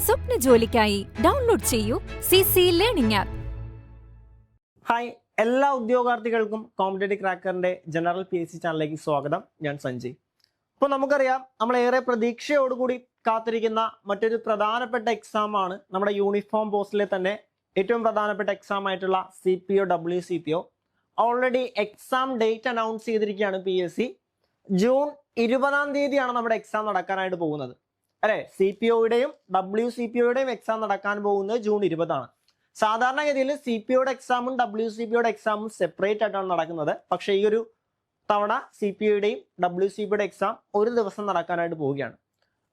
സ്വപ്ന ജോലിക്കായി ഡൗൺലോഡ് ചെയ്യൂ CC learning app. Hi, എല്ലാ ഉദ്യോഗാർത്ഥികൾക്കും കോമ്പറ്റേറ്റീവ് ക്രാക്കറിന്റെ ജനറൽ PSC ചാനലിലേക്ക് സ്വാഗതം. ഞാൻ സഞ്ജയ്. ഇപ്പോൾ നമുക്കറിയാം, നമ്മളേറെ പ്രതീക്ഷയോടുകൂടി കാത്തിരിക്കുന്ന മറ്റൊരു പ്രധാനപ്പെട്ട എക്സാം ആണ് നമ്മുടെ യൂണിഫോം പോസ്റ്റിലെ തന്നെ ഏറ്റവും പ്രധാനപ്പെട്ട എക്സാം ആയിട്ടുള്ള CPO WCPO. Already exam date announce ചെയ്തിരിക്കുകയാണ് PSC. ജൂൺ 20-ാം തീയതിയാണ് നമ്മുടെ എക്സാം നടക്കാനായിട്ട് പോകുന്നത്, അല്ലെ? CPOയുടെയും WCPOയുടെയും എക്സാം നടക്കാൻ പോകുന്നത് ജൂൺ 20-ആണ്. സാധാരണഗതിയിൽ CPOയുടെ എക്സാമും WCPOയുടെ എക്സാമും സെപ്പറേറ്റ് ആയിട്ടാണ് നടക്കുന്നത്. പക്ഷെ ഈ ഒരു തവണ CPOയുടെയും WCPOയുടെ എക്സാം ഒരു ദിവസം നടക്കാനായിട്ട് പോവുകയാണ്.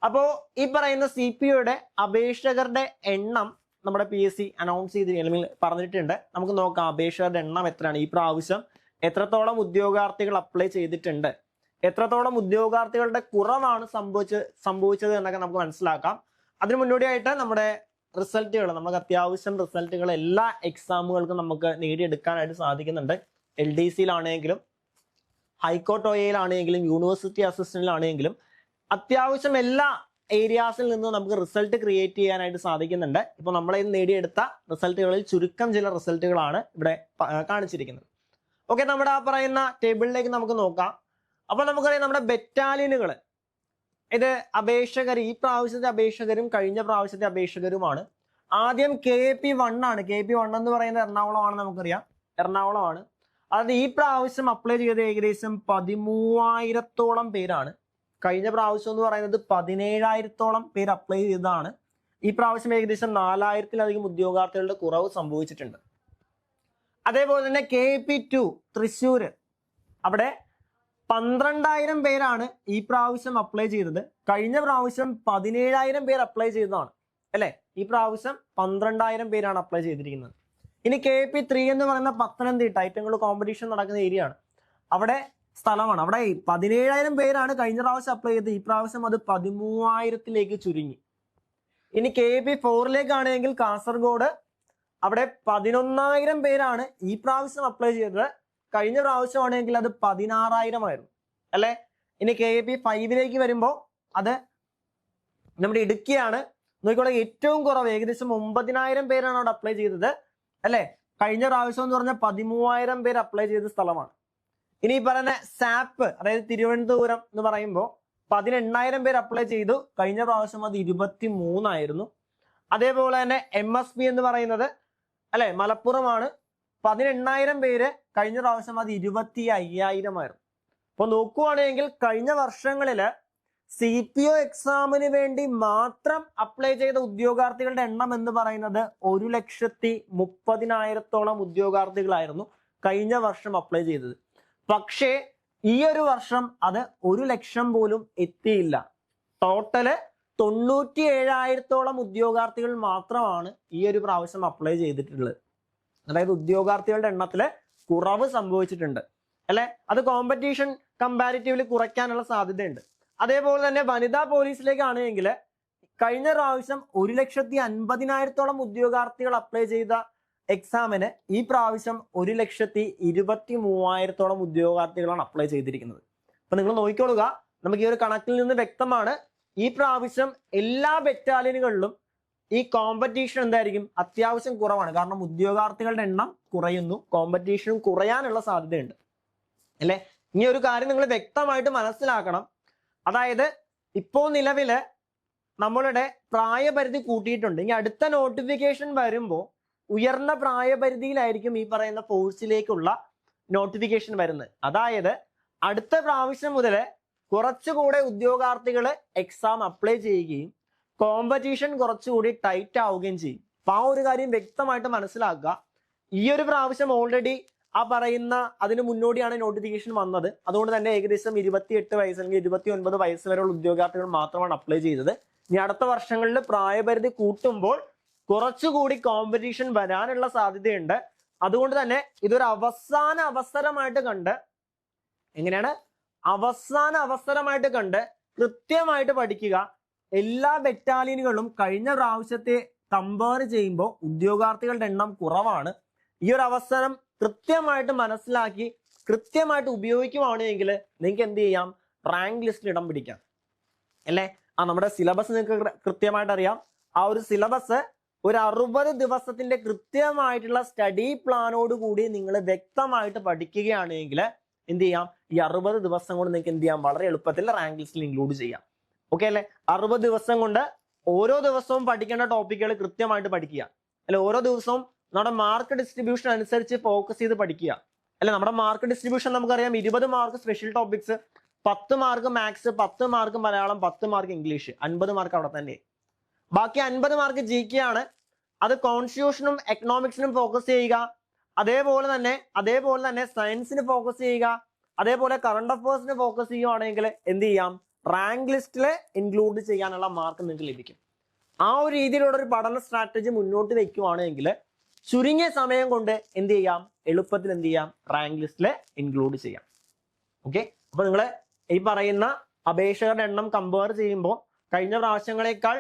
അപ്പോൾ ഈ പറയുന്ന CPOയുടെ അപേക്ഷകരുടെ എണ്ണം നമ്മുടെ PSC അനൗൺസ് ചെയ്ത് അല്ലെങ്കിൽ പറഞ്ഞിട്ടുണ്ട്. നമുക്ക് നോക്കാം അപേക്ഷകരുടെ എണ്ണം എത്രയാണ്, ഈ പ്രാവശ്യം എത്രത്തോളം ഉദ്യോഗാർത്ഥികൾ അപ്ലൈ ചെയ്തിട്ടുണ്ട്, എത്രത്തോളം ഉദ്യോഗാർത്ഥികളുടെ കുറവാണ് സംഭവിച്ചത് എന്നൊക്കെ നമുക്ക് മനസ്സിലാക്കാം. അതിന് മുന്നോടിയായിട്ട് നമ്മുടെ റിസൾട്ടുകൾ, നമുക്ക് അത്യാവശ്യം റിസൾട്ടുകൾ എല്ലാ എക്സാമുകൾക്കും നമുക്ക് നേടിയെടുക്കാനായിട്ട് സാധിക്കുന്നുണ്ട്. LDCയിലാണെങ്കിലും ഹൈക്കോർട്ട് OAയിലാണെങ്കിലും യൂണിവേഴ്സിറ്റി അസിസ്റ്റന്റിലാണെങ്കിലും അത്യാവശ്യം എല്ലാ ഏരിയാസിൽ നിന്നും നമുക്ക് റിസൾട്ട് ക്രിയേറ്റ് ചെയ്യാനായിട്ട് സാധിക്കുന്നുണ്ട്. ഇപ്പോൾ നമ്മളെ നേടിയെടുത്ത റിസൾട്ടുകളിൽ ചുരുക്കം ചില റിസൾട്ടുകളാണ് ഇവിടെ കാണിച്ചിരിക്കുന്നത്. ഓക്കെ, നമ്മുടെ ആ പറയുന്ന ടേബിളിലേക്ക് നമുക്ക് നോക്കാം. അപ്പോൾ നമുക്കറിയാം, നമ്മുടെ ബറ്റാലിയനുകൾ, ഇത് അപേക്ഷകർ, ഈ പ്രാവശ്യത്തെ അപേക്ഷകരും കഴിഞ്ഞ പ്രാവശ്യത്തെ അപേക്ഷകരുമാണ്. ആദ്യം KP1 ആണ്. KP1 എന്ന് പറയുന്നത് എറണാകുളമാണ്, നമുക്കറിയാം എറണാകുളമാണ്. അത് ഈ പ്രാവശ്യം അപ്ലൈ ചെയ്ത് ഏകദേശം 13,000-ഓളം പേരാണ്. കഴിഞ്ഞ പ്രാവശ്യം എന്ന് പറയുന്നത് 17,000-ഓളം പേര് അപ്ലൈ ചെയ്തതാണ്. ഈ പ്രാവശ്യം ഏകദേശം 4,000-ലധികം ഉദ്യോഗാർത്ഥികളുടെ കുറവ് സംഭവിച്ചിട്ടുണ്ട്. അതേപോലെ തന്നെ KP2 തൃശ്ശൂര്, അവിടെ 12,000 പേരാണ് ഈ പ്രാവശ്യം അപ്ലൈ ചെയ്തത്. കഴിഞ്ഞ പ്രാവശ്യം 17,000 പേര് അപ്ലൈ ചെയ്തതാണ്, അല്ലെ? ഈ പ്രാവശ്യം 12,000 പേരാണ് അപ്ലൈ ചെയ്തിരിക്കുന്നത്. ഇനി KP3 എന്ന് പറയുന്ന പത്തനംതിട്ട, ഏറ്റവും കൂടുതൽ കോമ്പറ്റീഷൻ നടക്കുന്ന ഏരിയ ആണ്, അവിടെ സ്ഥലമാണ്. അവിടെ 17,000 പേരാണ് കഴിഞ്ഞ പ്രാവശ്യം അപ്ലൈ ചെയ്തത്. ഈ പ്രാവശ്യം അത് 13,000-ലേക്ക് ചുരുങ്ങി. ഇനി KP4-ലേക്കാണെങ്കിൽ കാസർഗോഡ്, അവിടെ 11,000 പേരാണ് ഈ പ്രാവശ്യം അപ്ലൈ ചെയ്തത്. കഴിഞ്ഞ പ്രാവശ്യമാണെങ്കിൽ അത് 16,000 ആയിരുന്നു, അല്ലെ? ഇനി KP5-ലേക്ക് വരുമ്പോൾ അത് നമ്മുടെ ഇടുക്കിയാണ്. നോക്കിക്കോളെ, ഏറ്റവും കുറവ് ഏകദേശം 9,000 പേരാണ് അവിടെ അപ്ലൈ ചെയ്തത്, അല്ലെ? കഴിഞ്ഞ പ്രാവശ്യം എന്ന് പറഞ്ഞാൽ 13,000 പേര് അപ്ലൈ ചെയ്ത സ്ഥലമാണ്. ഇനി പറയുന്ന സാപ്പ്, അതായത് തിരുവനന്തപുരം എന്ന് പറയുമ്പോൾ 18,000 പേര് അപ്ലൈ ചെയ്തു. കഴിഞ്ഞ പ്രാവശ്യം അത് 23 ആയിരുന്നു. അതേപോലെ തന്നെ MSP എന്ന് പറയുന്നത്, അല്ലെ, മലപ്പുറമാണ്. 18,000 പേര്, കഴിഞ്ഞ പ്രാവശ്യം അത് 25,000 ആയിരുന്നു. അപ്പൊ നോക്കുവാണെങ്കിൽ കഴിഞ്ഞ വർഷങ്ങളില് CPO എക്സാമിന് വേണ്ടി മാത്രം അപ്ലൈ ചെയ്ത ഉദ്യോഗാർത്ഥികളുടെ എണ്ണം എന്ന് പറയുന്നത് 1,30,000-ഓളം ഉദ്യോഗാർത്ഥികളായിരുന്നു കഴിഞ്ഞ വർഷം അപ്ലൈ ചെയ്തത്. പക്ഷേ ഈ ഒരു വർഷം അത് 1,00,000 പോലും എത്തിയില്ല. ടോട്ടല് 97,000-ഓളം ഉദ്യോഗാർത്ഥികൾ മാത്രമാണ് ഈ ഒരു പ്രാവശ്യം അപ്ലൈ ചെയ്തിട്ടുള്ളത്. അതായത് ഉദ്യോഗാർത്ഥികളുടെ എണ്ണത്തില് കുറവ് സംഭവിച്ചിട്ടുണ്ട്, അല്ലെ? അത് കോമ്പറ്റീഷൻ കമ്പാരിറ്റീവ്ലി കുറയ്ക്കാനുള്ള സാധ്യതയുണ്ട്. അതേപോലെ തന്നെ വനിതാ പോലീസിലേക്കാണെങ്കിൽ കഴിഞ്ഞ പ്രാവശ്യം 1,50,000-ഓളം ഉദ്യോഗാർത്ഥികൾ അപ്ലൈ ചെയ്ത എക്സാമിന് ഈ പ്രാവശ്യം 1,23,000-ഓളം ഉദ്യോഗാർത്ഥികളാണ് അപ്ലൈ ചെയ്തിരിക്കുന്നത്. അപ്പൊ നിങ്ങൾ നോക്കിക്കൊള്ളുക, നമുക്ക് ഈ ഒരു കണക്കിൽ നിന്ന് വ്യക്തമാണ് ഈ പ്രാവശ്യം എല്ലാ ബറ്റാലിയനുകളിലും ഈ കോമ്പറ്റീഷൻ എന്തായിരിക്കും, അത്യാവശ്യം കുറവാണ്. കാരണം ഉദ്യോഗാർത്ഥികളുടെ എണ്ണം കുറയുന്നു, കോമ്പറ്റീഷനും കുറയാനുള്ള സാധ്യതയുണ്ട്, അല്ലെ? ഇനി ഒരു കാര്യം നിങ്ങൾ വ്യക്തമായിട്ട് മനസ്സിലാക്കണം. അതായത് ഇപ്പോൾ നിലവില് നമ്മളുടെ പ്രായപരിധി കൂട്ടിയിട്ടുണ്ട്. ഇനി അടുത്ത നോട്ടിഫിക്കേഷൻ വരുമ്പോൾ ഉയർന്ന പ്രായപരിധിയിലായിരിക്കും ഈ പറയുന്ന ഫോഴ്സിലേക്കുള്ള നോട്ടിഫിക്കേഷൻ വരുന്നത്. അതായത് അടുത്ത പ്രാവശ്യം മുതൽ കുറച്ചുകൂടെ ഉദ്യോഗാർത്ഥികൾ എക്സാം അപ്ലൈ ചെയ്യുകയും കോമ്പറ്റീഷൻ കുറച്ചുകൂടി ടൈറ്റ് ആവുകയും ചെയ്യും. അപ്പൊ ആ ഒരു കാര്യം വ്യക്തമായിട്ട് മനസ്സിലാക്കുക. ഈ ഒരു പ്രാവശ്യം ഓൾറെഡി ആ പറയുന്ന അതിന് മുന്നോടിയാണ് നോട്ടിഫിക്കേഷൻ വന്നത്. അതുകൊണ്ട് തന്നെ ഏകദേശം 28 വയസ്സ് അല്ലെങ്കിൽ 29 വയസ്സ് വരെയുള്ള ഉദ്യോഗാർത്ഥികൾ മാത്രമാണ് അപ്ലൈ ചെയ്തത്. ഇനി അടുത്ത വർഷങ്ങളിൽ പ്രായപരിധി കൂട്ടുമ്പോൾ കുറച്ചുകൂടി കോമ്പറ്റീഷൻ വരാനുള്ള സാധ്യതയുണ്ട്. അതുകൊണ്ട് തന്നെ ഇതൊരു അവസാന അവസരമായിട്ട് കണ്ട്, എങ്ങനെയാണ് അവസാന അവസരമായിട്ട് കണ്ട് കൃത്യമായിട്ട് പഠിക്കുക. എല്ലാ ബറ്റാലിയനുകളും കഴിഞ്ഞ പ്രാവശ്യത്തെ കമ്പയർ ചെയ്യുമ്പോൾ ഉദ്യോഗാർത്ഥികളുടെ എണ്ണം കുറവാണ്. ഈ ഒരു അവസരം കൃത്യമായിട്ട് മനസ്സിലാക്കി കൃത്യമായിട്ട് ഉപയോഗിക്കുവാണെങ്കിൽ നിങ്ങൾക്ക് എന്ത് ചെയ്യാം, റാങ്ക് ലിസ്റ്റിൽ ഇടം പിടിക്കാം, അല്ലേ? നമ്മുടെ സിലബസ് നിങ്ങൾക്ക് കൃത്യമായിട്ട് അറിയാം. ആ ഒരു സിലബസ് ഒരു 60 ദിവസത്തിന്റെ കൃത്യമായിട്ടുള്ള സ്റ്റഡി പ്ലാനോട് കൂടി നിങ്ങൾ വ്യക്തമായിട്ട് പഠിക്കുകയാണെങ്കിൽ എന്ത് ചെയ്യാം, ഈ 60 ദിവസം കൊണ്ട് നിങ്ങൾക്ക് എന്ത് ചെയ്യാം, വളരെ എളുപ്പത്തിൽ റാങ്ക് ലിസ്റ്റിൽ ഇൻക്ലൂഡ് ചെയ്യാം. ഓക്കെ അല്ലെ? 60 ദിവസം കൊണ്ട് ഓരോ ദിവസവും പഠിക്കേണ്ട ടോപ്പിക്കുകൾ കൃത്യമായിട്ട് പഠിക്കുക അല്ലെ, ഓരോ ദിവസവും നമ്മുടെ മാർക്ക് ഡിസ്ട്രിബ്യൂഷൻ അനുസരിച്ച് ഫോക്കസ് ചെയ്ത് പഠിക്കുക അല്ലെ. നമ്മുടെ മാർക്ക് ഡിസ്ട്രിബ്യൂഷൻ നമുക്കറിയാം, 20 mark special topics, 10 mark maths, 10 mark Malayalam, 10 mark English, 50 mark അവിടെ തന്നെ. ബാക്കി 50 മാർക്ക് GK ആണ്. അത് കോൺസ്റ്റിറ്റ്യൂഷനും എക്കണോമിക്സിനും ഫോക്കസ് ചെയ്യുക, അതേപോലെ തന്നെ സയൻസിന് ഫോക്കസ് ചെയ്യുക, അതേപോലെ കറണ്ട് അഫയേഴ്സിന് ഫോക്കസ് ചെയ്യുകയാണെങ്കിൽ എന്ത് ചെയ്യാം, റാങ്ക് ലിസ്റ്റിൽ ഇൻക്ലൂഡ് ചെയ്യാനുള്ള മാർക്ക് നിങ്ങൾക്ക് ലഭിക്കും. ആ ഒരു രീതിയിലുള്ള ഒരു പഠന സ്ട്രാറ്റജി മുന്നോട്ട് വെക്കുകയാണെങ്കിൽ ചുരുങ്ങിയ സമയം കൊണ്ട് എന്ത് ചെയ്യാം, എളുപ്പത്തിൽ എന്ത് ചെയ്യാം, റാങ്ക് ലിസ്റ്റിൽ ഇൻക്ലൂഡ് ചെയ്യാം. ഓക്കെ, അപ്പൊ നിങ്ങൾ ഈ പറയുന്ന അപേക്ഷകരുടെ എണ്ണം കമ്പയർ ചെയ്യുമ്പോൾ കഴിഞ്ഞ പ്രാവശ്യങ്ങളെക്കാൾ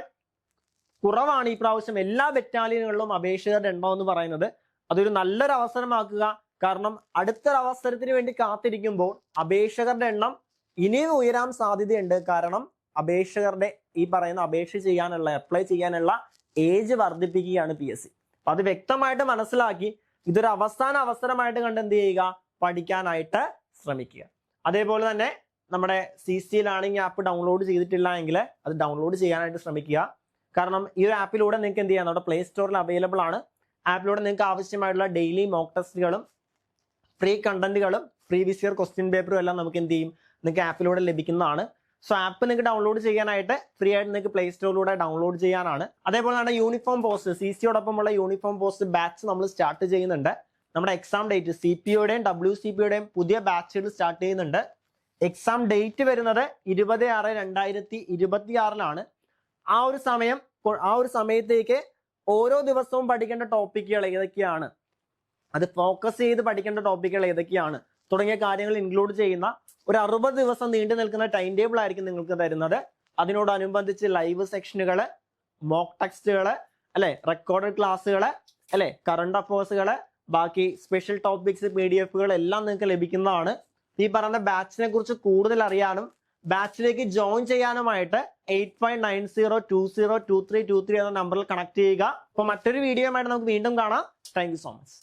കുറവാണ് ഈ പ്രാവശ്യം എല്ലാ ബറ്റാലിയനുകളിലും അപേക്ഷകരുടെ എണ്ണം എന്ന് പറയുന്നത്. അതൊരു നല്ലൊരു അവസരമാക്കുക. കാരണം അടുത്തൊരു അവസരത്തിന് വേണ്ടി കാത്തിരിക്കുമ്പോൾ അപേക്ഷകരുടെ എണ്ണം ഇനിയും ഉയരാൻ സാധ്യതയുണ്ട്. കാരണം അപേക്ഷകരുടെ ഈ പറയുന്ന അപേക്ഷ ചെയ്യാനുള്ള, അപ്ലൈ ചെയ്യാനുള്ള ഏജ് വർദ്ധിപ്പിക്കുകയാണ് PSC. അപ്പൊ അത് വ്യക്തമായിട്ട് മനസ്സിലാക്കി ഇതൊരു അവസാന അവസരമായിട്ട് കണ്ട് എന്ത് ചെയ്യുക, പഠിക്കാനായിട്ട് ശ്രമിക്കുക. അതേപോലെ തന്നെ നമ്മുടെ CC ലേണിംഗ് ആപ്പ് ഡൗൺലോഡ് ചെയ്തിട്ടില്ല എങ്കിൽ അത് ഡൗൺലോഡ് ചെയ്യാനായിട്ട് ശ്രമിക്കുക. കാരണം ഈ ഒരു ആപ്പിലൂടെ നിങ്ങൾക്ക് എന്ത് ചെയ്യാം, നമ്മുടെ പ്ലേ സ്റ്റോറിൽ അവൈലബിൾ ആണ്. ആപ്പിലൂടെ നിങ്ങൾക്ക് ആവശ്യമായിട്ടുള്ള ഡെയിലി മോക്ക് ടെസ്റ്റുകളും ഫ്രീ കണ്ടന്റുകളും പ്രീവിയസ് ഇയർ ക്വസ്റ്റ്യൻ പേപ്പറും എല്ലാം നമുക്ക് എന്ത് ചെയ്യും, നിങ്ങൾക്ക് ആപ്പിലൂടെ ലഭിക്കുന്നതാണ്. സോ ആപ്പ് നിങ്ങൾക്ക് ഡൗൺലോഡ് ചെയ്യാനായിട്ട് ഫ്രീ ആയിട്ട് നിങ്ങൾക്ക് പ്ലേ സ്റ്റോറിലൂടെ ഡൗൺലോഡ് ചെയ്യാനാണ്. അതേപോലെ തന്നെ യൂണിഫോം പോസ്റ്റ്, CC-യോടൊപ്പമുള്ള യൂണിഫോം പോസ്റ്റ് ബാച്ച് നമ്മൾ സ്റ്റാർട്ട് ചെയ്യുന്നുണ്ട്. നമ്മുടെ എക്സാം ഡേറ്റ് CPOയുടെയും WCPയുടെയും പുതിയ ബാച്ചുകൾ സ്റ്റാർട്ട് ചെയ്യുന്നുണ്ട്. എക്സാം ഡേറ്റ് വരുന്നത് 20/6/2026 ആ ഒരു സമയത്തേക്ക് ഓരോ ദിവസവും പഠിക്കേണ്ട ടോപ്പിക്കുകൾ ഏതൊക്കെയാണ്, അത് ഫോക്കസ് ചെയ്ത് പഠിക്കേണ്ട ടോപ്പിക്കുകൾ ഏതൊക്കെയാണ് തുടങ്ങിയ കാര്യങ്ങൾ ഇൻക്ലൂഡ് ചെയ്യുന്ന ഒരു 60 ദിവസം നീണ്ടു നിൽക്കുന്ന ടൈം ടേബിൾ ആയിരിക്കും നിങ്ങൾക്ക് തരുന്നത്. അതിനോടനുബന്ധിച്ച് ലൈവ് സെക്ഷനുകൾ, മോക്ക് ടെക്സ്റ്റുകൾ അല്ലെ, റെക്കോർഡഡ് ക്ലാസ്സുകൾ അല്ലെ, കറണ്ട് അഫയേഴ്സുകൾ, ബാക്കി സ്പെഷ്യൽ ടോപ്പിക്സ് PDF-കൾ എല്ലാം നിങ്ങൾക്ക് ലഭിക്കുന്നതാണ്. ഈ പറയുന്ന ബാച്ചിനെ കുറിച്ച് കൂടുതൽ അറിയാനും ബാച്ചിലേക്ക് ജോയിൻ ചെയ്യാനുമായിട്ട് 8590202323 എന്ന നമ്പറിൽ കണക്ട് ചെയ്യുക. അപ്പൊ മറ്റൊരു വീഡിയോയുമായിട്ട് നമുക്ക് വീണ്ടും കാണാം. Thank you so much.